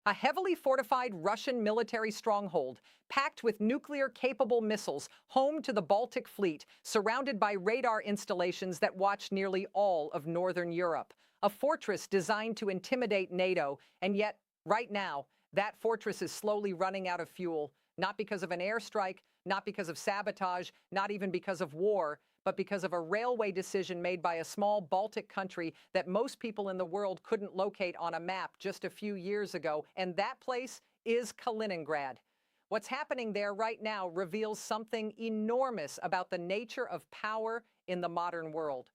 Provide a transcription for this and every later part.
A heavily fortified Russian military stronghold, packed with nuclear-capable missiles, home to the Baltic Fleet, surrounded by radar installations that watch nearly all of northern Europe. A fortress designed to intimidate NATO, and yet, right now, that fortress is slowly running out of fuel, not because of an airstrike, not because of sabotage, not even because of war, but because of a railway decision made by a small Baltic country that most people in the world couldn't locate on a map just a few years ago, and that place is Kaliningrad. What's happening there right now reveals something enormous about the nature of power in the modern world.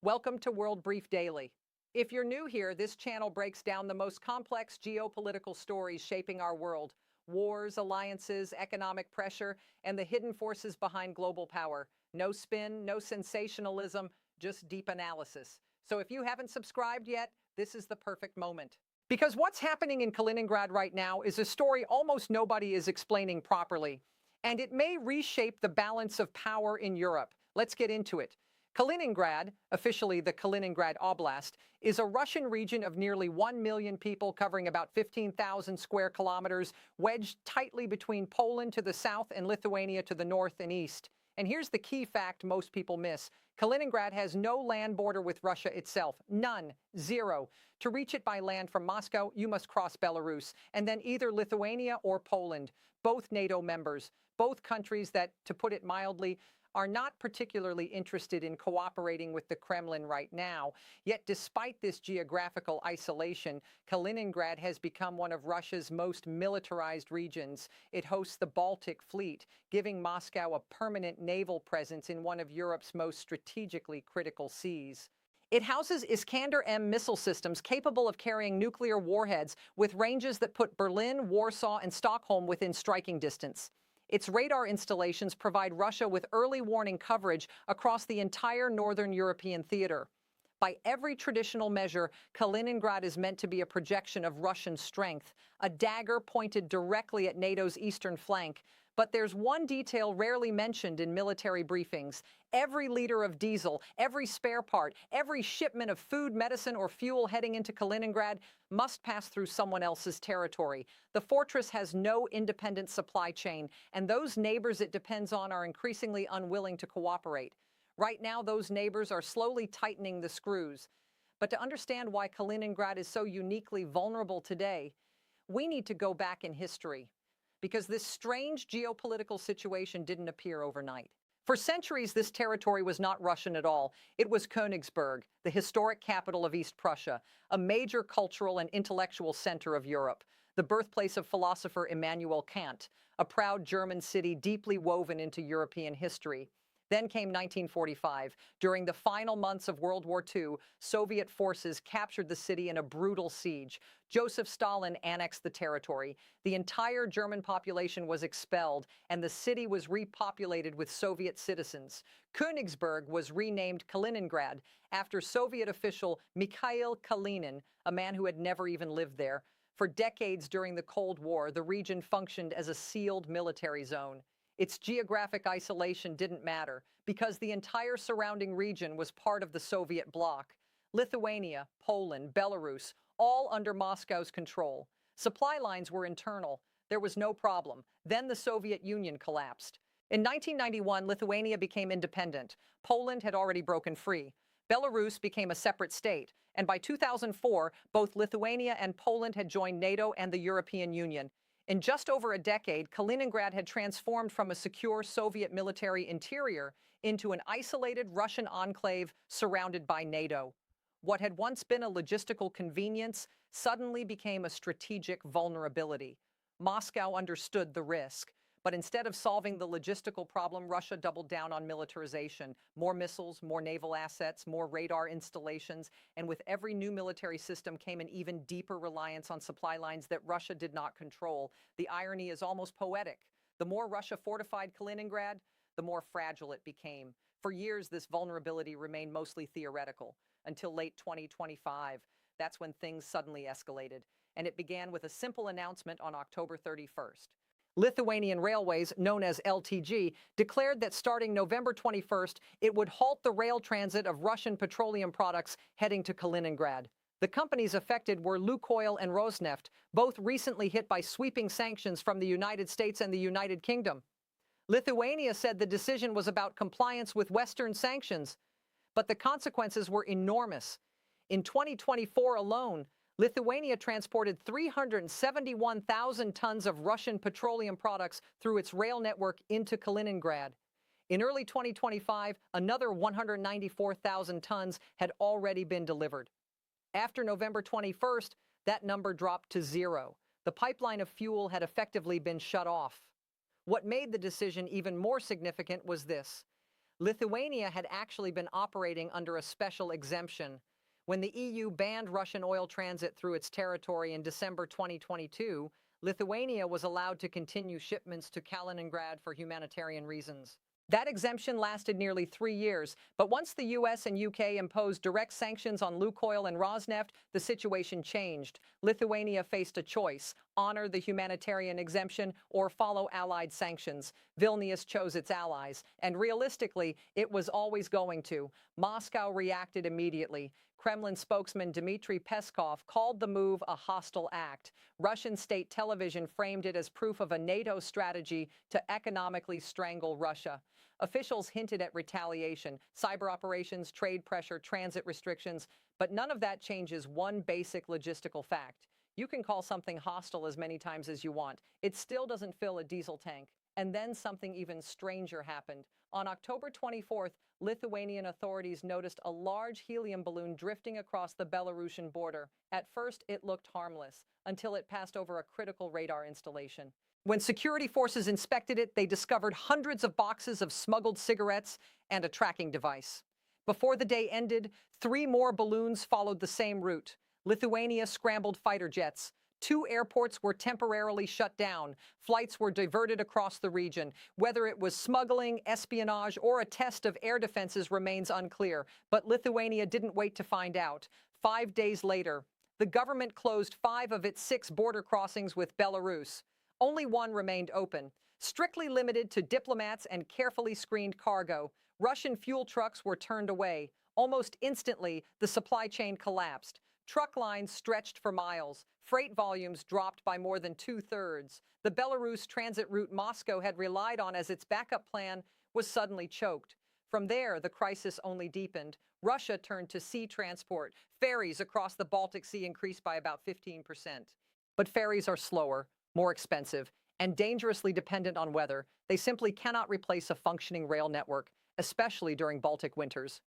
Welcome to World Brief Daily. If you're new here, this channel breaks down the most complex geopolitical stories shaping our world: wars, alliances, economic pressure, and the hidden forces behind global power. No spin, no sensationalism, just deep analysis. So if you haven't subscribed yet, this is the perfect moment. Because what's happening in Kaliningrad right now is a story almost nobody is explaining properly, and it may reshape the balance of power in Europe. Let's get into it. Kaliningrad, officially the Kaliningrad Oblast, is a Russian region of nearly 1 million people covering about 15,000 square kilometers, wedged tightly between Poland to the south and Lithuania to the north and east. And here's the key fact most people miss. Kaliningrad has no land border with Russia itself. None. Zero. To reach it by land from Moscow, you must cross Belarus, and then either Lithuania or Poland, both NATO members, both countries that, to put it mildly, are not particularly interested in cooperating with the Kremlin right now. Yet despite this geographical isolation, Kaliningrad has become one of Russia's most militarized regions. It hosts the Baltic Fleet, giving Moscow a permanent naval presence in one of Europe's most strategically critical seas. It houses Iskander M missile systems capable of carrying nuclear warheads with ranges that put Berlin, Warsaw, and Stockholm within striking distance. Its radar installations provide Russia with early warning coverage across the entire northern European theater. By every traditional measure, Kaliningrad is meant to be a projection of Russian strength, a dagger pointed directly at NATO's eastern flank. But there's one detail rarely mentioned in military briefings. Every liter of diesel, every spare part, every shipment of food, medicine, or fuel heading into Kaliningrad must pass through someone else's territory. The fortress has no independent supply chain, and those neighbors it depends on are increasingly unwilling to cooperate. Right now, those neighbors are slowly tightening the screws. But to understand why Kaliningrad is so uniquely vulnerable today, we need to go back in history, because this strange geopolitical situation didn't appear overnight. For centuries, this territory was not Russian at all. It was Königsberg, the historic capital of East Prussia, a major cultural and intellectual center of Europe, the birthplace of philosopher Immanuel Kant, a proud German city deeply woven into European history. Then came 1945. During the final months of World War II, Soviet forces captured the city in a brutal siege. Joseph Stalin annexed the territory. The entire German population was expelled, and the city was repopulated with Soviet citizens. Königsberg was renamed Kaliningrad after Soviet official Mikhail Kalinin, a man who had never even lived there. For decades during the Cold War, the region functioned as a sealed military zone. Its geographic isolation didn't matter, because the entire surrounding region was part of the Soviet bloc. Lithuania, Poland, Belarus, all under Moscow's control. Supply lines were internal. There was no problem. Then the Soviet Union collapsed. In 1991, Lithuania became independent. Poland had already broken free. Belarus became a separate state. And by 2004, both Lithuania and Poland had joined NATO and the European Union. In just over a decade, Kaliningrad had transformed from a secure Soviet military interior into an isolated Russian enclave surrounded by NATO. What had once been a logistical convenience suddenly became a strategic vulnerability. Moscow understood the risk. But instead of solving the logistical problem, Russia doubled down on militarization. More missiles, more naval assets, more radar installations, and with every new military system came an even deeper reliance on supply lines that Russia did not control. The irony is almost poetic. The more Russia fortified Kaliningrad, the more fragile it became. For years, this vulnerability remained mostly theoretical, until late 2025. That's when things suddenly escalated, and it began with a simple announcement on October 31st. Lithuanian Railways, known as LTG, declared that starting November 21st, it would halt the rail transit of Russian petroleum products heading to Kaliningrad. The companies affected were Lukoil and Rosneft, both recently hit by sweeping sanctions from the United States and the United Kingdom. Lithuania said the decision was about compliance with Western sanctions, but the consequences were enormous. In 2024 alone, Lithuania transported 371,000 tons of Russian petroleum products through its rail network into Kaliningrad. In early 2025, another 194,000 tons had already been delivered. After November 21st, that number dropped to zero. The pipeline of fuel had effectively been shut off. What made the decision even more significant was this. Lithuania had actually been operating under a special exemption. When the EU banned Russian oil transit through its territory in December 2022, Lithuania was allowed to continue shipments to Kaliningrad for humanitarian reasons. That exemption lasted nearly 3 years, but once the US and UK imposed direct sanctions on Lukoil and Rosneft, the situation changed. Lithuania faced a choice: honor the humanitarian exemption or follow Allied sanctions. Vilnius chose its allies, and realistically, it was always going to. Moscow reacted immediately. Kremlin spokesman Dmitry Peskov called the move a hostile act. Russian state television framed it as proof of a NATO strategy to economically strangle Russia. Officials hinted at retaliation, cyber operations, trade pressure, transit restrictions, but none of that changes one basic logistical fact. You can call something hostile as many times as you want. It still doesn't fill a diesel tank. And then something even stranger happened. On October 24th, Lithuanian authorities noticed a large helium balloon drifting across the Belarusian border. At first, it looked harmless, until it passed over a critical radar installation. When security forces inspected it, they discovered hundreds of boxes of smuggled cigarettes and a tracking device. Before the day ended, 3 more balloons followed the same route. Lithuania scrambled fighter jets. 2 airports were temporarily shut down. Flights were diverted across the region. Whether it was smuggling, espionage, or a test of air defenses remains unclear. But Lithuania didn't wait to find out. 5 days later, the government closed 5 of its 6 border crossings with Belarus. Only 1 remained open, strictly limited to diplomats and carefully screened cargo. Russian fuel trucks were turned away. Almost instantly, the supply chain collapsed. Truck lines stretched for miles. Freight volumes dropped by more than 2/3. The Belarus transit route Moscow had relied on as its backup plan was suddenly choked. From there, the crisis only deepened. Russia turned to sea transport. Ferries across the Baltic Sea increased by about 15%. But ferries are slower, more expensive, and dangerously dependent on weather. They simply cannot replace a functioning rail network, especially during Baltic winters.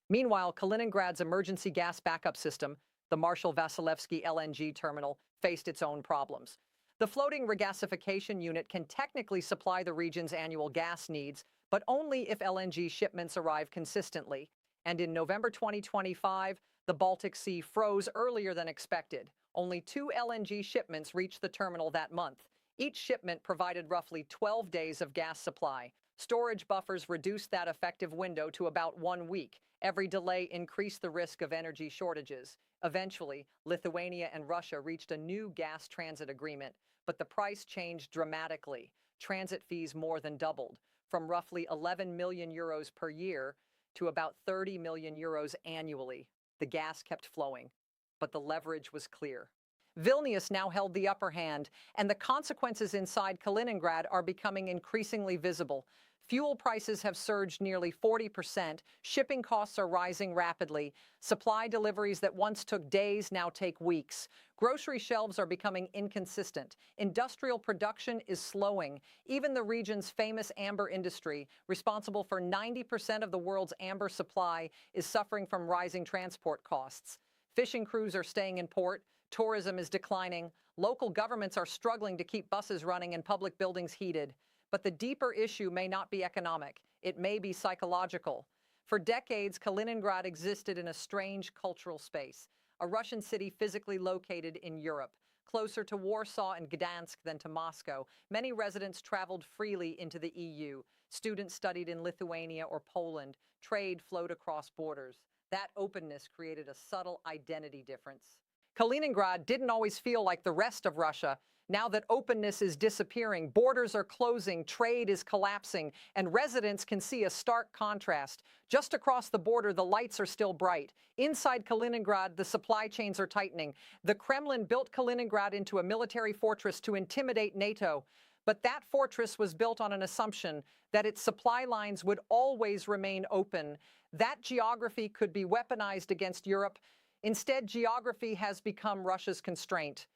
Meanwhile, Kaliningrad's emergency gas backup system, the Marshal-Vasilevsky LNG terminal, faced its own problems. The floating regasification unit can technically supply the region's annual gas needs, but only if LNG shipments arrive consistently. And in November 2025, the Baltic Sea froze earlier than expected. Only 2 LNG shipments reached the terminal that month. Each shipment provided roughly 12 days of gas supply. Storage buffers reduced that effective window to about 1 week. Every delay increased the risk of energy shortages. Eventually, Lithuania and Russia reached a new gas transit agreement, but the price changed dramatically. Transit fees more than doubled, from roughly 11 million euros per year to about 30 million euros annually. The gas kept flowing, but the leverage was clear. Vilnius now held the upper hand, and the consequences inside Kaliningrad are becoming increasingly visible. Fuel prices have surged nearly 40%. Shipping costs are rising rapidly. Supply deliveries that once took days now take weeks. Grocery shelves are becoming inconsistent. Industrial production is slowing. Even the region's famous amber industry, responsible for 90% of the world's amber supply, is suffering from rising transport costs. Fishing crews are staying in port. Tourism is declining. Local governments are struggling to keep buses running and public buildings heated. But the deeper issue may not be economic. It may be psychological. For decades, Kaliningrad existed in a strange cultural space, a Russian city physically located in Europe. Closer to Warsaw and Gdansk than to Moscow, many residents traveled freely into the EU. Students studied in Lithuania or Poland. Trade flowed across borders. That openness created a subtle identity difference. Kaliningrad didn't always feel like the rest of Russia. Now that openness is disappearing, borders are closing, trade is collapsing, and residents can see a stark contrast. Just across the border, the lights are still bright. Inside Kaliningrad, the supply chains are tightening. The Kremlin built Kaliningrad into a military fortress to intimidate NATO. But that fortress was built on an assumption that its supply lines would always remain open. That geography could be weaponized against Europe. Instead, geography has become Russia's constraint.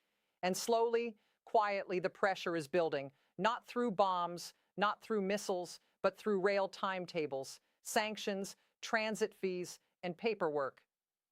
And slowly, quietly, the pressure is building, not through bombs, not through missiles, but through rail timetables, sanctions, transit fees, and paperwork.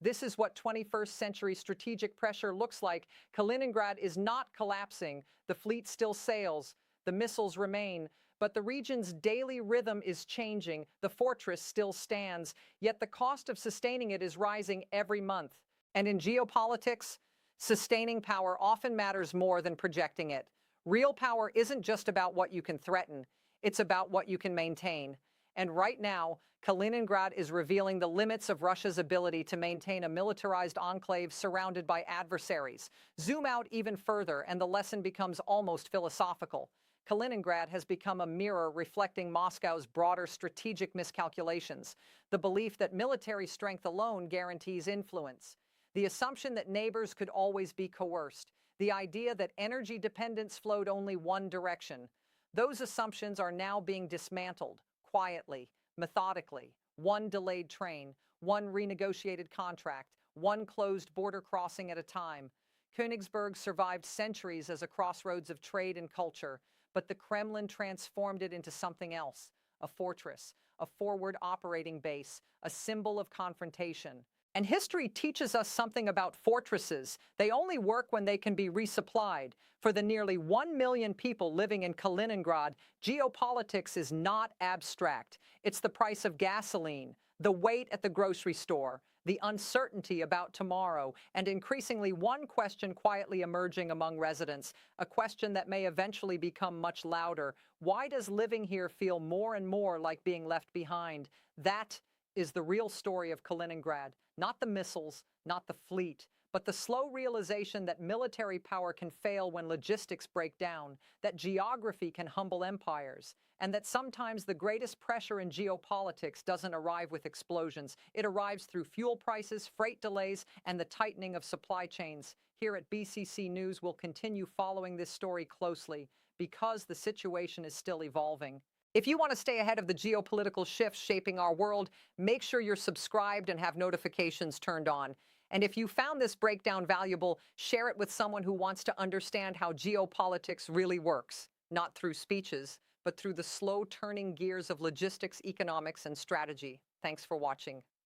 This is what 21st century strategic pressure looks like. Kaliningrad is not collapsing. The fleet still sails. The missiles remain. But the region's daily rhythm is changing. The fortress still stands. Yet the cost of sustaining it is rising every month. And in geopolitics, sustaining power often matters more than projecting it. Real power isn't just about what you can threaten. It's about what you can maintain. And right now, Kaliningrad is revealing the limits of Russia's ability to maintain a militarized enclave surrounded by adversaries. Zoom out even further, and the lesson becomes almost philosophical. Kaliningrad has become a mirror reflecting Moscow's broader strategic miscalculations, the belief that military strength alone guarantees influence, the assumption that neighbors could always be coerced, the idea that energy dependence flowed only one direction. Those assumptions are now being dismantled, quietly, methodically, one delayed train, one renegotiated contract, one closed border crossing at a time. Königsberg survived centuries as a crossroads of trade and culture, but the Kremlin transformed it into something else, a fortress, a forward operating base, a symbol of confrontation. And history teaches us something about fortresses. They only work when they can be resupplied. For the nearly 1 million people living in Kaliningrad, geopolitics is not abstract. It's the price of gasoline, the wait at the grocery store, the uncertainty about tomorrow, and increasingly one question quietly emerging among residents, a question that may eventually become much louder. Why does living here feel more and more like being left behind? That is the real story of Kaliningrad. Not the missiles, not the fleet, but the slow realization that military power can fail when logistics break down, that geography can humble empires, and that sometimes the greatest pressure in geopolitics doesn't arrive with explosions. It arrives through fuel prices, freight delays, and the tightening of supply chains. Here at BCC News, we'll continue following this story closely because the situation is still evolving. If you want to stay ahead of the geopolitical shifts shaping our world, make sure you're subscribed and have notifications turned on. And if you found this breakdown valuable, share it with someone who wants to understand how geopolitics really works, not through speeches, but through the slow turning gears of logistics, economics, and strategy. Thanks for watching.